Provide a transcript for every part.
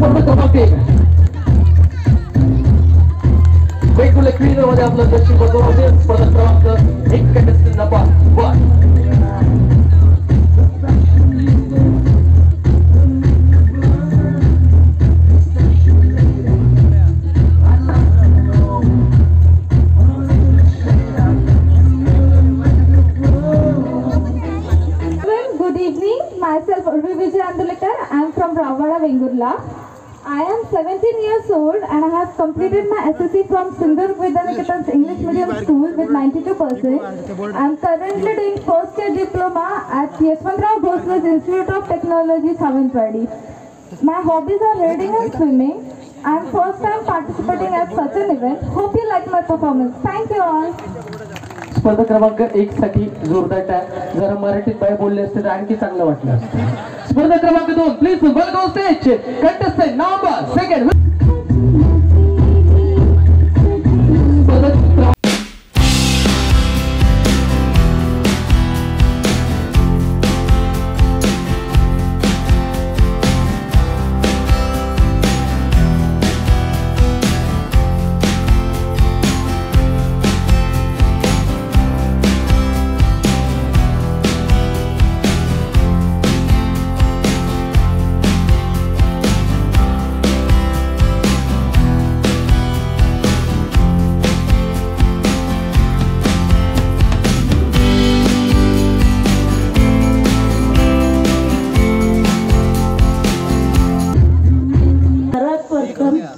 स्पर्धा क्रमांक 1 वेगवेगळ्या क्रीडामध्ये आपलं दर्शन बदलवते. स्पर्धा क्रमांक 1 contestant number 1. Myself Urvi Vijay Andulekar. I am from Ravada, Vengurla. I am 17 years old and I have completed my SSC from Sindhur Vidyaniketan's English Medium School with 92%. I am currently doing first year diploma at Yashwantrao Bhosle Institute of Technology, Savantwadi. My hobbies are reading and swimming. I am first time participating at such an event. Hope you like my performance. Thank you all. स्पर्धा क्रमांक 1 साठी जोरदार टाळ्या. जरा मराठीत bye बोलले असते तर आणखी चांगलं वाटलं असतं. स्पर्धा क्रमांक 2 please welcome stage contestant number 2.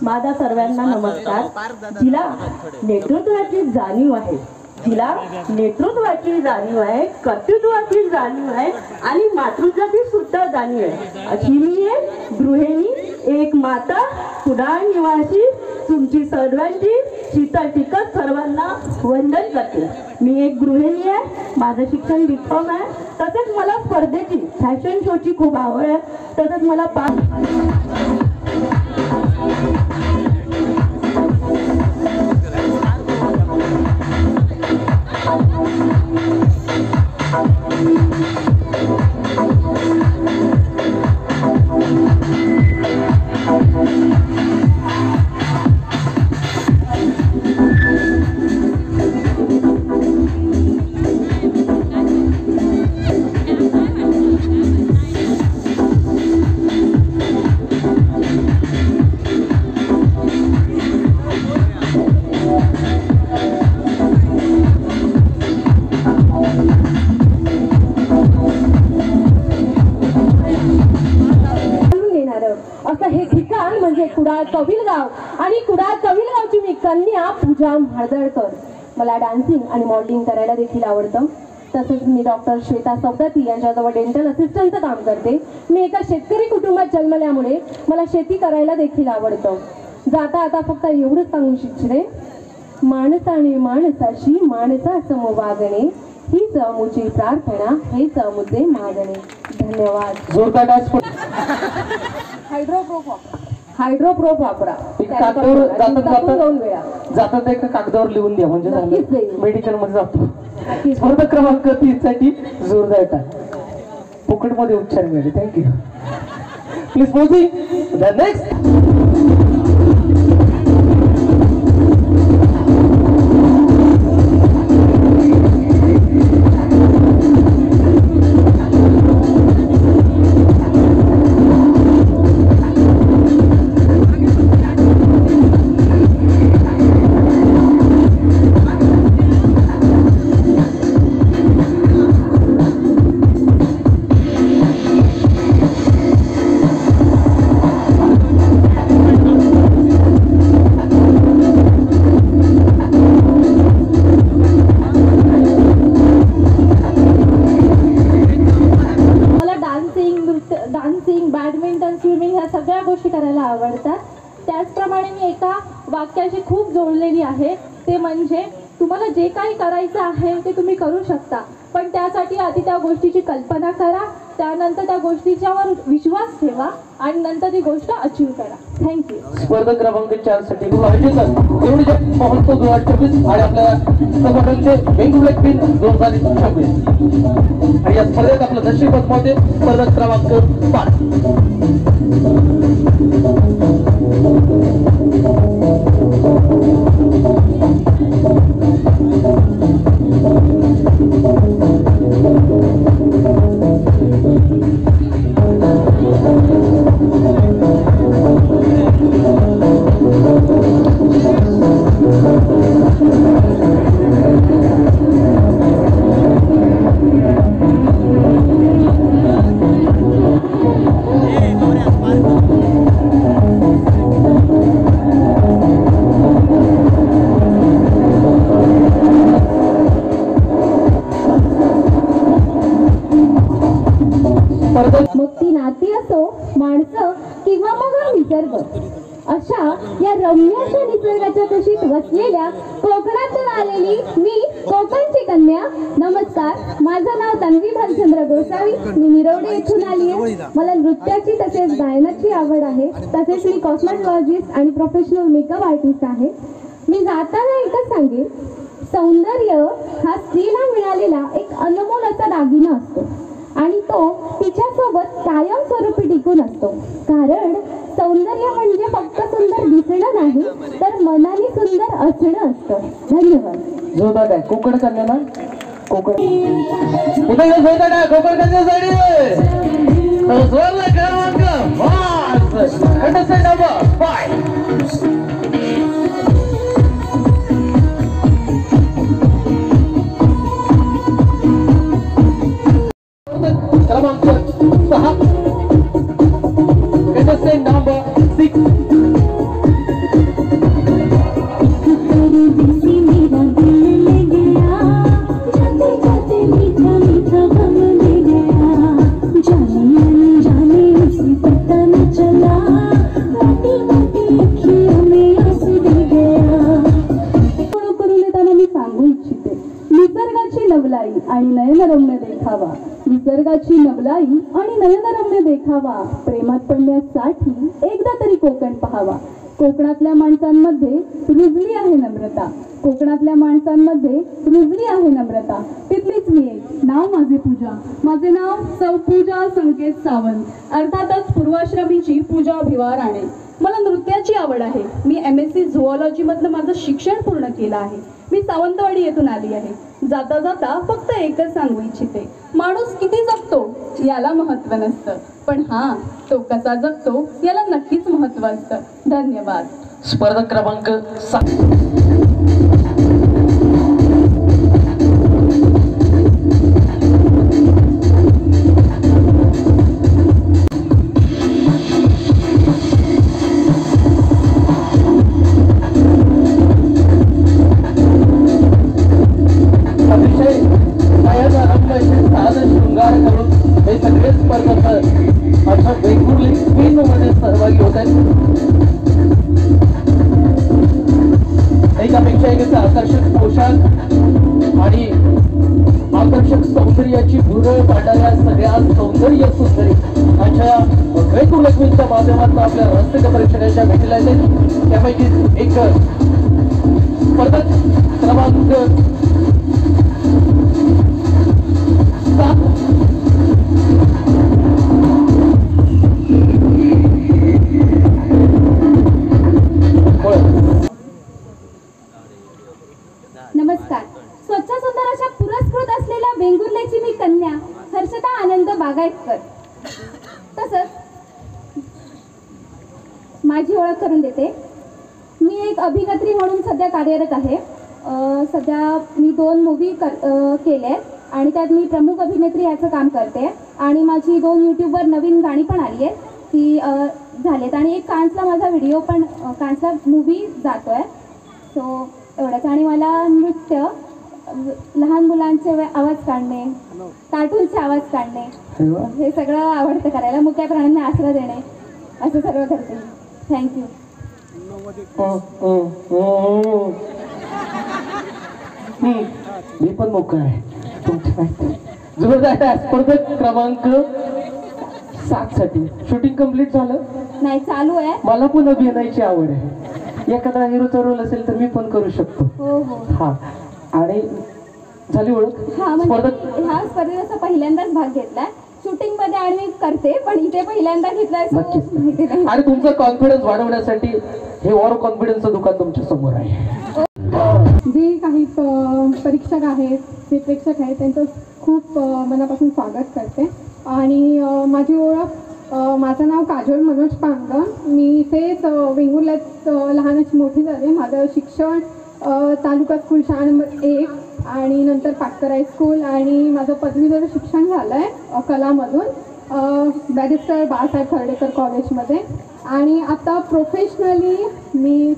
माझा सर्वांना नमस्कार. जिला नेतृत्वाची जाणीव आहे, जिला नेतृत्वाची जाणीव आहे, कर्तृत्वाची जाणीव आहे आणि मातृत्वाची सुद्धा जाणीव आहे अशी मी एक गृहिणी, एक माता, कुडाळ निवासी तुमची सर्वांची शीतल टिकत सर्वांना वंदन करते. मी एक गृहिणी आहे, माझं शिक्षण B.Com आहे. तसेच मला स्पर्धेची फॅशन शोची खूप आवड आहे. तसंच मला म्हणजे कुडाळ कविलगाव आणि कुडाळ कविलगावची मी कन्या पूजा म्हाळदळकर. मला डान्सिंग आणि मॉडेलिंग करायला देखील आवडतं. तसेच मी डॉक्टर श्वेता सवदाती यांच्याजवळ डेंटल असिस्टंटचं काम करते. मी एका शेतकरी कुटुंबात जन्मल्यामुळे मला शेती करायला देखील आवडतं. जाता आता फक्त एवढंच सांगू इच्छिते, माणसाने माणसाशी माणसासम वागणे हीच अमुची प्रार्थना, हेच अमुचे मागणे. धन्यवाद. हायड्रोप्रोप वापरा. जातात एका कागदावर लिहून द्या म्हणजे मेडिकल मध्ये जातो. स्पर्धा क्रमांक 3 साठी जोरदार टाळ्या. फुकट मध्ये उपचार मिळाले. Thank you. Please Modi the next. Badminton, swimming ह्या सगळ्या गोष्टी करायला आवडतात. त्याचप्रमाणे मी एका वाक्याशी खूप जोडलेली आहे, ते म्हणजे तुम्हाला जे काही करायचं आहे ते तुम्ही करू शकता, पण त्यासाठी आधी त्या गोष्टीची कल्पना करा, त्यानंतर त्या गोष्टीच्यावर विश्वास ठेवा आणि नंतर ती गोष्ट अचीव करा. थँक्यू. स्पर्धा क्रमांक 4 साठी एवढी महत्व 2024 आणि आपल्या संघटनेचे वेगवेगळे पिन 2026 आणि या स्पर्धेत आपलं दर्शक पद स्पर्धा क्रमांक 5. माणसं किंवा मग हा निसर्ग, अशा या रम्याच्या निसर्गाच्या कुशीत वसलेल्या कोकणातून आलेली मी कोकणची कन्या. नमस्कार, माझं नाव तन्वी भालचंद्र गोसावी. मी निरवडे येथून आली आहे. मला नृत्याची तसेच गायनाची आवड आहे. तसेच मी कॉस्मेटॉलॉजिस्ट आणि प्रोफेशनल मेकअप आर्टिस्ट आहे. मी जाताना एकच सांगेन, सौंदर्य हा स्त्रीला मिळालेला एक अनमोल असा दागिना असतो आणि तो तिच्यासोबत कायमस्वरूपी टिकून असतो. कारण सौंदर्य म्हणजे फक्त सुंदर दिसणं नाही, तर मनाने सुंदर असणं असतं. धन्यवाद. जोरदार आहे कोकण कन्या ना, कोकण उद्या जोरदार आहे कोकण कन्यासाठी जोरदार क्रमांक 5 कंटेस्टंट नंबर 5 क्रमांक 6 कंटेस्टंट नंबर 6 आणि नयनरम्य देखावा, निसर्गाची नवलाई आणि नयनरम्य देखावा. प्रेमात पडण्यासाठी एकदा तरी कोकण पहावा. कोकणातल्या माणसांमध्ये रुजली आहे नम्रता. कोकणातल्या माणसांमध्ये रुजली आहे नम्रता. तिथलीच मी एक. नाव माझे पूजा. माझे नाव सौ पूजा संकेत सावंत. अर्थातच पूर्वाश्रमीची पूजा भिवा राणे. मला नृत्याची आवड आहे. मी MSc झुऑलॉजी मधनं माझं शिक्षण पूर्ण केलं आहे. मी सावंतवाडी येथून आली आहे. जाता जाता फक्त एकच सांगू इच्छिते, माणूस किती जगतो याला महत्त्व नसतं, पण हा तो कसा जगतो याला नक्कीच महत्त्व असतं. धन्यवाद. स्पर्धक क्रमांक 7 शृंगार करून हे सगळे स्पर्धक अशा वेगवेगळी स्पेनमध्ये सहभागी होत आहेत. एकापेक्षा एक आकर्षक पोशाख आणि आकर्षक सौंदर्याची भुरळ पाडणाऱ्या सगळ्या सौंदर्य सुंदरी अशा वेगवेगळ्या माध्यमातून आपल्या रसिक प्रेक्षकांच्या भेटीला येते. त्यापैकी एक स्पर्धक क्रमांक 7 नमस्कार. स्वच्छ सुंदर अशा पुरस्कृत असलेल्या वेंगुर्ल्याची मी कन्या हर्षदा आनंद बागायतकर. तसंच माझी ओळख करून देते. मी एक अभिनेत्री म्हणून सध्या कार्यरत आहे. सध्या मी 2 मूव्ही केले आहेत आणि त्यात मी प्रमुख अभिनेत्री याचं काम करते. आणि माझी 2 यूट्यूबवर नवीन गाणी पण आली आहेत, ती झालेत. आणि एक कान्सला माझा व्हिडिओ पण, कान्सला मूव्ही जातो आहे. सो एवढंच. आणि मला नृत्य, लहान मुलांचे आवाज काढणे, कार्टूनचे आवाज काढणे, हे सगळं आवडतं करायला. मुक्या प्राण्यांना आसरा देणे, असं सर्व करते. थँक्यू. मी पण मोकळा आहे तुमच्या. जोरदार. स्पर्धक क्रमांक 7 साठी शूटिंग कंप्लीट झालं? नाही, चालू आहे. मला पण अभिनयाची आवड आहे. एखादा हिरोचा रोल असेल तर मी पण करू शकतो. हो हो. हा. आणि झाली ओळख? हा, म्हणजे ह्या स्पर्धेत असं पहिल्यांदाच भाग घेतलाय शूटिंग मध्ये आणि मी करते, पण इथे पहिल्यांदा घेतलाय. आणि तुमचा कॉन्फिडन्स वाढवण्यासाठी हे ओव्हर कॉन्फिडन्सचं दुकान तुमच्या समोर आहे. जे काही परीक्षक आहेत, जे प्रेक्षक आहेत, त्यांचं खूप मनापासून स्वागत करते. आणि माझी ओळख, माझं नाव काजोल मनोज पांगम. मी इथेच वेंगुर्ल्यात लहानाची मोठी झाले. माझं शिक्षण तालुका स्कूल शाळा नंबर 1 आणि नंतर पाटकर हायस्कूल आणि माझं पदवीधर शिक्षण झालं आहे कलामधून बॅरिस्टर बाळासाहेब खर्डेकर कॉलेजमध्ये. आणि आता प्रोफेशनली मी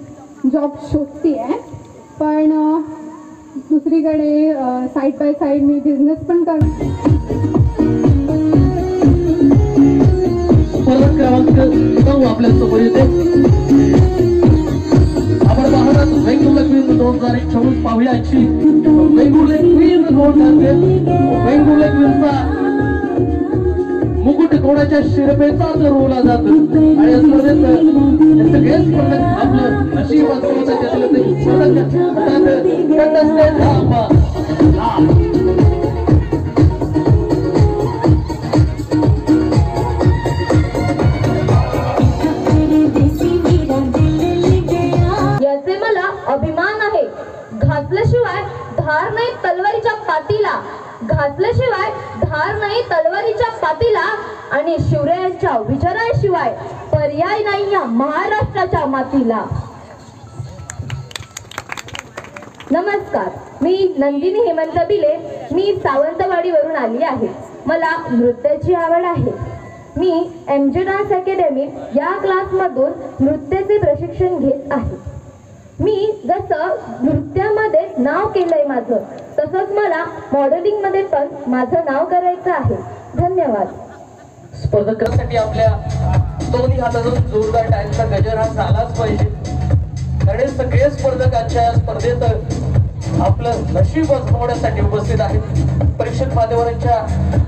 जॉब शोधते आहे, पण दुसरीकडे side by side me business पण करते. स्पर्धक क्रमांक 9 आपल्या समोर येते. आपण पाहतात बेंगळुरू क्वीन 2024 पाहुयाची बेंगळुरू क्वीन कोण ठरते. बेंगळुरू क्वीनचा मुकुट कोणाच्या शिरपेचा रोवला जातो आणि या स्पर्धेत सगळे स्पर्धक आपलं नशीब आजमावतात. त्यातलं ते स्पर्धक contestant number 9. याचे मला अभिमान आहे. घासल्याशिवाय धार नाही तलवारीच्या पातीला, घासल्याशिवाय धार नाही तलवारीच्या पातीला आणि शिवरायांच्या विचाराशिवाय पर्याय नाही या महाराष्ट्राच्या मातीला. नमस्कार, मी नंदिनी हेमंत बिले. मी सावंतवाडीवरून आली आहे. मला नृत्याची आवड आहे. मी MJ डान्स अकॅडमी या क्लासमधून नृत्याचे प्रशिक्षण घेत आहे. मी जसं नृत्यामध्ये नाव केलंय माझं, तसंच मला मॉडेलिंग मध्ये पण माझं नाव करायचं आहे. धन्यवाद. स्पर्धकांसाठी आपल्या दोन्ही हातातून जोरदार टाळ्यांचा गजर हा झालाच पाहिजे. कारण हे सगळे स्पर्धकांच्या स्पर्धेत आपलं नशीब आजमावण्यासाठी उपस्थित आहेत. परीक्षक मान्यवरांच्या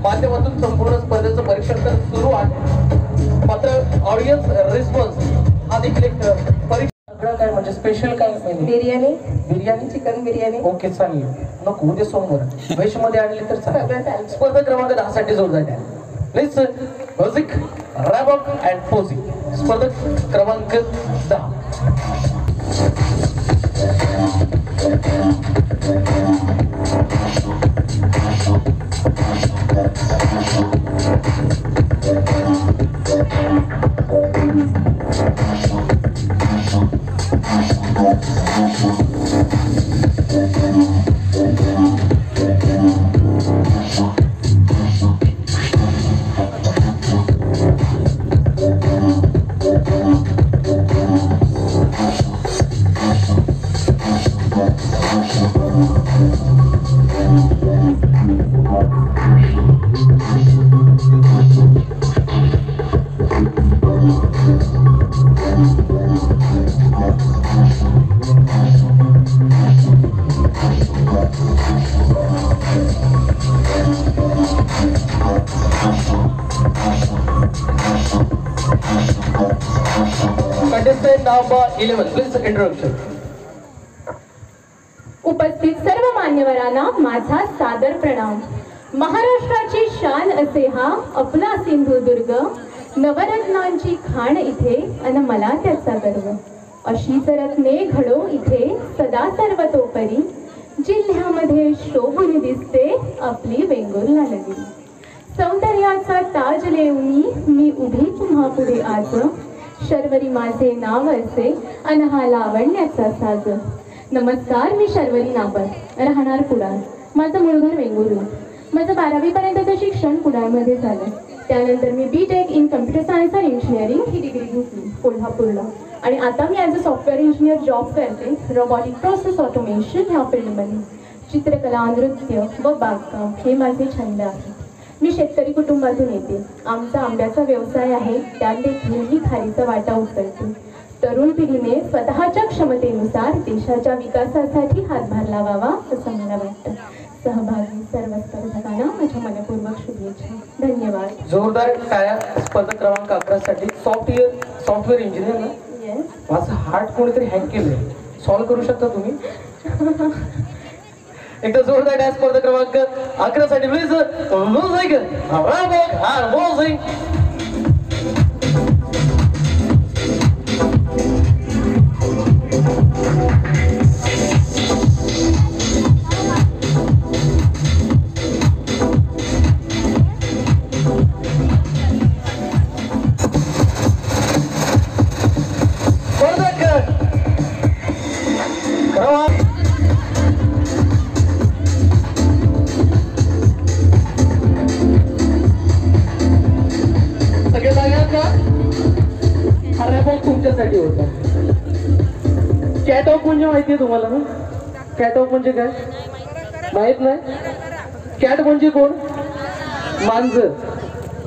माध्यमातून संपूर्ण स्पर्धेचं परीक्षण तर सुरू आहे. मात्र ऑडियन्स रिस्पॉन्स हा देखील एक परीक्षा काय म्हणजे स्पेशल काय म्हणजे बिर्याणी चिकन बिर्याणी. ओके चालेल. नको उद्या सोमवार वेश मध्ये आणली तर चालेल. स्पर्धा क्रमांक 10 साठी जोरदार द्या please. Music ramp and posing. स्पर्धक क्रमांक 10. Contestant number 11, please introduction. उपस्थित सर्व मान्यवरांना माझा सादर प्रणाम. महाराष्ट्राची शान असे हा आपला सिंधुदुर्ग, नवरत्नांची खाण इथे अन मला त्याचा गर्व. अशीच रत्ने घडो इथे सदा सर्वतोपरी, जिल्ह्यामध्ये शोभून दिसते आपली वेंगुर्ला नगरी. सौंदर्याचा ताज लेऊनी मी उभी तुम्हा पुढे आज, शर्वरी माझे नाव असे अन हा लावण्याचा साज. नमस्कार, मी शर्वरी नाबर, राहणार कुडाळ. माझं मूळ घर वेंगुर्ला. माझं 12वी पर्यंतचं शिक्षण कुडाळमध्ये झालं. त्यानंतर मी BTech in computer science and engineering ही डिग्री घेतली कोल्हापूरला. आणि आता मी as a software engineer job करते रोबोटिक प्रोसेस ऑटोमेशन ह्या फील्डमध्ये. चित्रकला, नृत्य व बागकाम हे माझे छंद आहेत. मी शेतकरी कुटुंबातून येते. आमचा आंब्याचा व्यवसाय आहे, त्यात देखील मी खारीचा वाटा उचलते. तरुण पिढीने स्वतःच्या क्षमतेनुसार देशाच्या विकासासाठी हातभार लावावा असं मला वाटतं. सहभागी सर्व स्पर्धकांना माझ्या मनपूर्वक शुभेच्छा. धन्यवाद. जोरदार टाळ्या. स्पर्धक क्रमांक 11 साठी सॉफ्टवेअर इंजिनियर ना. येस. माझं हार्ट कोणीतरी हॅक केलंय. सॉल्व्ह करू शकता तुम्ही? एकदा जोरदार टाळ्या. स्पर्धक क्रमांक 11 साठी please music ramp and posing. तुमच्यासाठी होता. कॅटवॉक म्हणजे माहिती आहे तुम्हाला ना? कॅटवॉक म्हणजे काय माहित नाही? कॅट म्हणजे कोण? मांजर.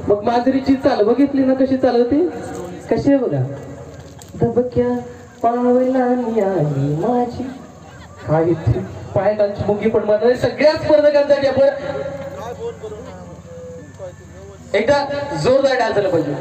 मग माजरीची चाल बघितली ना कशी चालवते, कशी आहे बघा. दबक्या पावला माझी काय पायकांची मुगी पण मला सगळ्या स्पर्धकांसाठी आपण एकदा जोरदार डान्स झाला पाहिजे.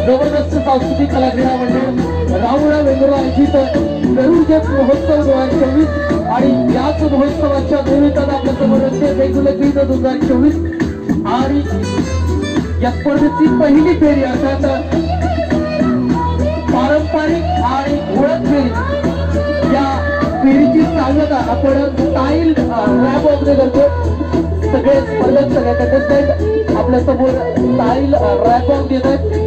जबरदस्त सांस्कृतिक कला क्रीडा मंडळ राहुळा वेंगुर्ला आयोजित गरुडगेट महोत्सव 2024 आणि याच महोत्सवाच्या निमित्तानं आपल्या समोर असते वेगवेगळे गीत 2024 आणि या स्पर्धेची पहिली फेरी अर्थात पारंपरिक आणि ओळख फेरी. या फेरीची सांगता आपण स्टाईल रॅप वगैरे करतो. सगळे स्पर्धक सगळ्या कंटेस्टंट आपल्या समोर स्टाईल रॅप वॉक देत आहेत.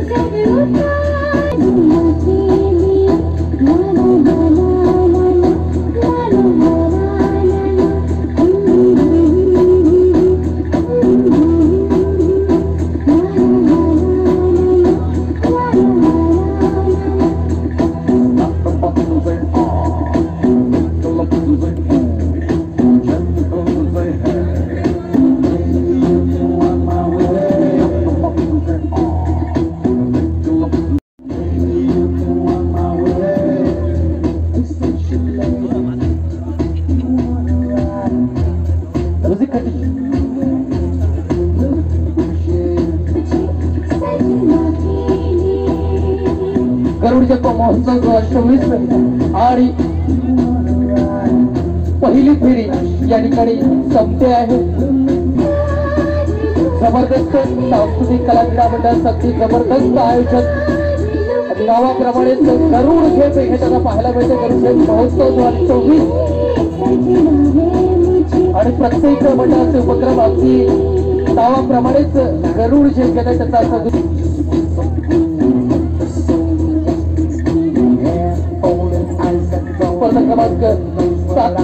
गरुडगेट महोत्सव 2024 आणि पहिली फेरी या ठिकाणी संपते आहे. जबरदस्त सांस्कृतिक कला क्रीडा मंडळ अगदी जबरदस्त आयोजन नावाप्रमाणे गरुड घेत हे त्यांना पाहायला मिळते. गरुडगेट महोत्सव 2024 आणि प्रत्येक मंडळाचे उपक्रम अगदी नावाप्रमाणेच गरुड घेत घेतात त्याचा अर्थ. स्पर्धा क्रमांक 7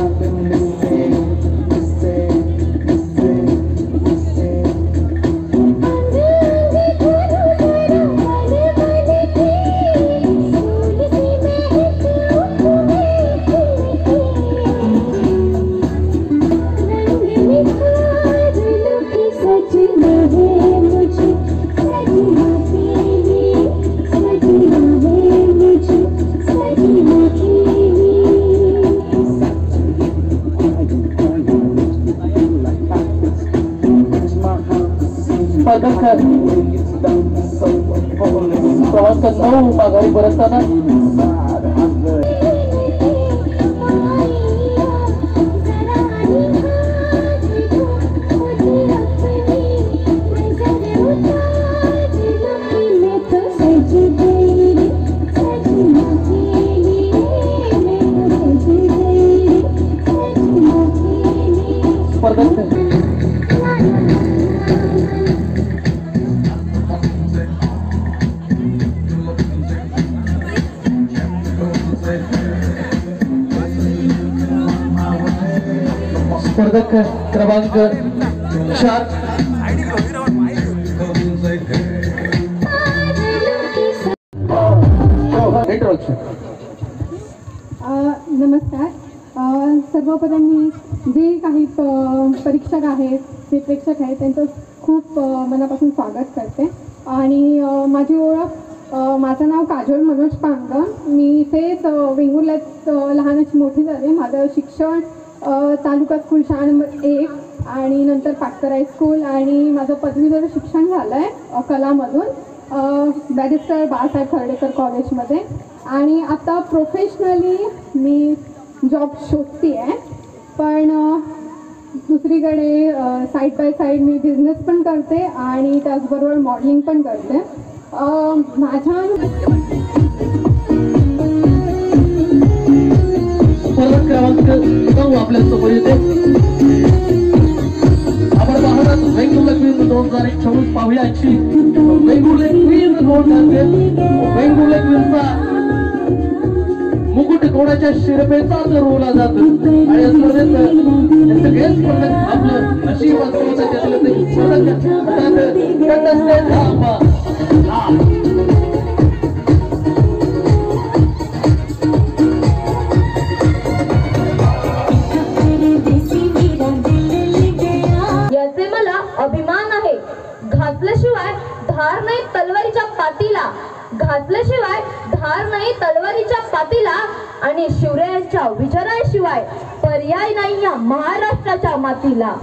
प्रवास करताना माघारी परतताना स्पर्धक स्पर्धक क्रमांक 4 नमस्कार. सर्वप्रथम जे काही परीक्षक आहेत, जे प्रेक्षक आहेत, त्यांचं खूप मनापासून स्वागत करते. आणि माझी ओळख, माझं नाव काजोल मनोज पांगा. मी इथेच वेंगुर्ल्यात लहानाची मोठी झाले. माझं शिक्षण तालुका स्कूल शाळा नंबर 1 आणि नंतर पाटकर हायस्कूल आणि माझं पदवीधर शिक्षण झालं आहे कलामधून बॅरिस्टर बाळासाहेब खर्डेकर कॉलेजमध्ये. आणि आता प्रोफेशनली मी जॉब शोधते आहे, पण दुसरीकडे side by side me business पण करते आणि त्याचबरोबर मॉडेलिंग पण करते. माझ्या क्रमांक 9 आपल्या समोर येते. आपण पाहतात वेंगुर्ला क्वीन 2024 पाहुयाची वेंगुर्ला क्वीन वेंगुर्ला क्वीनचा मुकुट कोणाच्या शिरपेचा रोवला जातो आणि या स्पर्धेत सगळे स्पर्धक आपलं नशीब वाचवण्याचं त्यातलं ते याचे मला अभिमान आहे. घासल्याशिवाय धार नाही तलवारीच्या पातीला, घासल्याशिवाय धार नाही तलवारीच्या पातीला आणि शिवरायांच्या विचाराशिवाय पर्याय नाही या महाराष्ट्राच्या मातीला.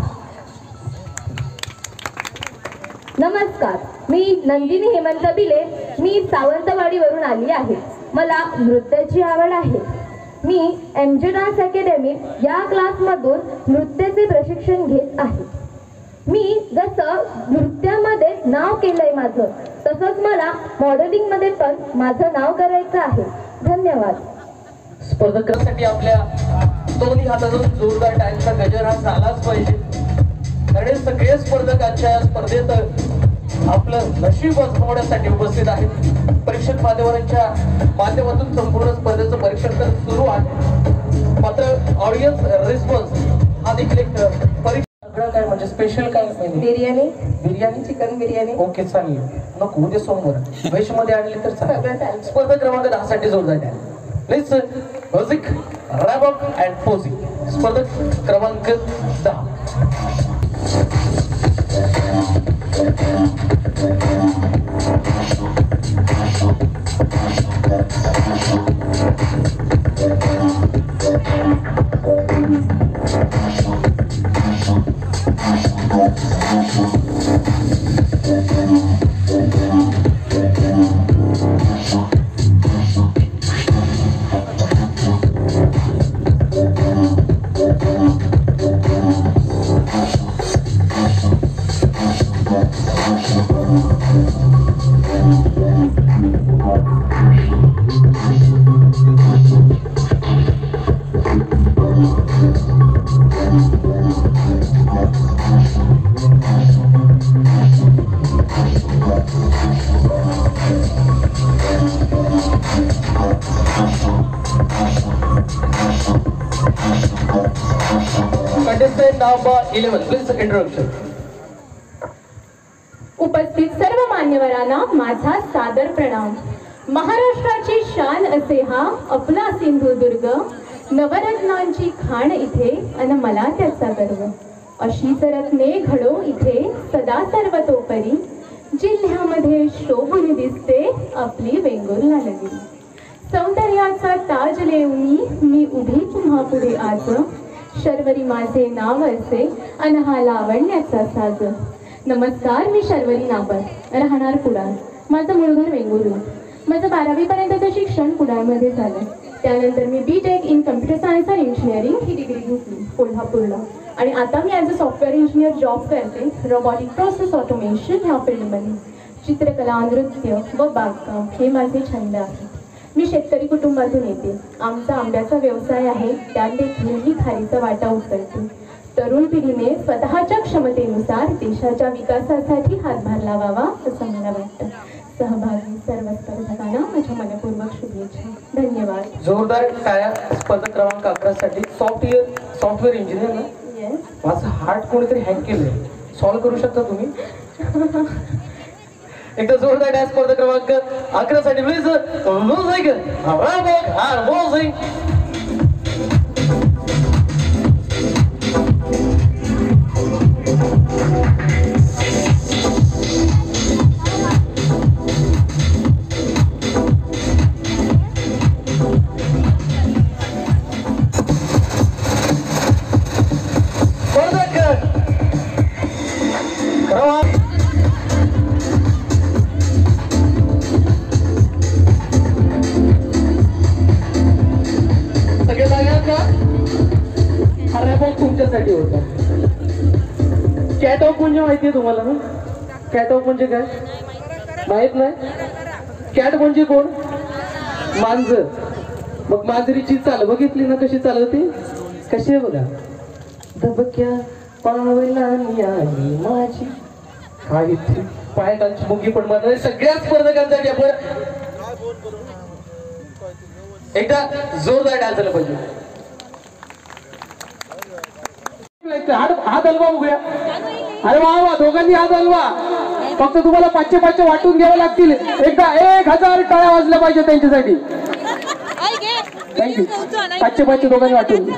नमस्कार, मी नंदिनी हेमंत बिले. मी सावंतवाडीवरून आली आहे. मला नृत्याची आवड आहे. मी MJ डान्स अकॅडमी या क्लासमधून नृत्याचे प्रशिक्षण घेत आहे. मी जसं नृत्यामध्ये नाव केलंय माझं, तसंच मला मॉडेलिंग मध्ये पण माझं नाव करायचं आहे. धन्यवाद. स्पर्धकांसाठी आपल्या दोन्ही हातातून जोरदार टाळ्यांचा गजर हा झालाच पाहिजे. कारण हे सगळे स्पर्धक आजच्या स्पर्धेत आपलं नशीब आजमावण्यासाठी उपस्थित आहेत. परीक्षक मान्यवरांच्या माध्यमातून संपूर्ण स्पर्धेचं परीक्षण तर सुरू आहे. मात्र ऑडियन्स रिस्पॉन्स हा देखील एक परीक्षा काय म्हणजे स्पेशल काय बिर्याणी, बिर्याणी, चिकन बिर्याणी. ओके चालेल. नको उद्या सोमवार व्हेज मध्ये आणली तर चालेल. स्पर्धा क्रमांक 10 साठी जोरदार द्या. Please music, ramp and posing. स्पर्धक क्रमांक 10. Contestant number 11, please introduction. उपस्थित सर्व मान्यवरांना माझा सादर प्रणाम. महाराष्ट्राची शान असे हा आपला सिंधुदुर्ग, नवरत्नांची खाण इथे अन मला त्याचा गर्व. अशीच रत्ने घडो इथे सदा सर्वदा. परी जिल्ह्यामध्ये शोभून दिसते आपली वेंगुर्ला नगरी. सौंदर्याचा ताज लेऊनी मी उभी तुम्हा पुढे आज. शर्वरी माझे नाव असे अन हा लावण्याचा साज. नमस्कार, मी शर्वरी नाबर, राहणार कुडाळ. माझं मूळ घर वेंगुर्ला. माझं 12वी पर्यंतचं शिक्षण कुडाळमध्ये झालं. त्यानंतर मी BTech in computer science and engineering ही डिग्री घेतली कोल्हापूरला. आणि आता मी as a software engineer job करते रोबोटिक प्रोसेस ऑटोमेशन ह्या फील्डमध्ये. चित्रकला, नृत्य व बागकाम हे माझे छंद आहेत. मी शेतकरी कुटुंबातून येते. आमचा आंब्याचा व्यवसाय आहे, त्यात देखील मी खारीचा वाटा उचलते. तरुण पिढीने स्वतःच्या क्षमतेनुसार देशाच्या विकासासाठी हातभार लावावा असं मला वाटतं. सहभागी सर्व स्पर्धकांना माझ्या मनपूर्वक शुभेच्छा. धन्यवाद. जोरदार टाळ्या. स्पर्धा क्रमांक 11 साठी सॉफ्टवेअर इंजिनियर ना. येस. माझं हार्ट कोणीतरी हॅक केलंय. सॉल्व्ह करू शकता तुम्ही? एकदा जोरदार टाळ्या. स्पर्धा क्रमांक 11 साठी प्लीज तुमच्यासाठी होता. कॅटवॉक म्हणजे माहितीये तुम्हाला ना? कॅटवॉक म्हणजे काय माहित नाही? कॅट म्हणजे कोण? मांजर. मग मांजरीची चाल बघितली ना कशी चालवते? कशी आहे बघा. दबक्या पावलांनी आली माझी काही पायाची मुगी पण मात्र सगळ्या स्पर्धकांसाठी आपण एकदा जोरदार डान्स झाला पाहिजे. हात हलवा बघूया. अरे वा वा, दोघांनी हात हलवा. फक्त तुम्हाला 500 वाटून घ्यावे लागतील. एकदा 1000 टाळ्या वाजल्या पाहिजे त्यांच्यासाठी. थँक्यू. 500 दोघांनी वाटून.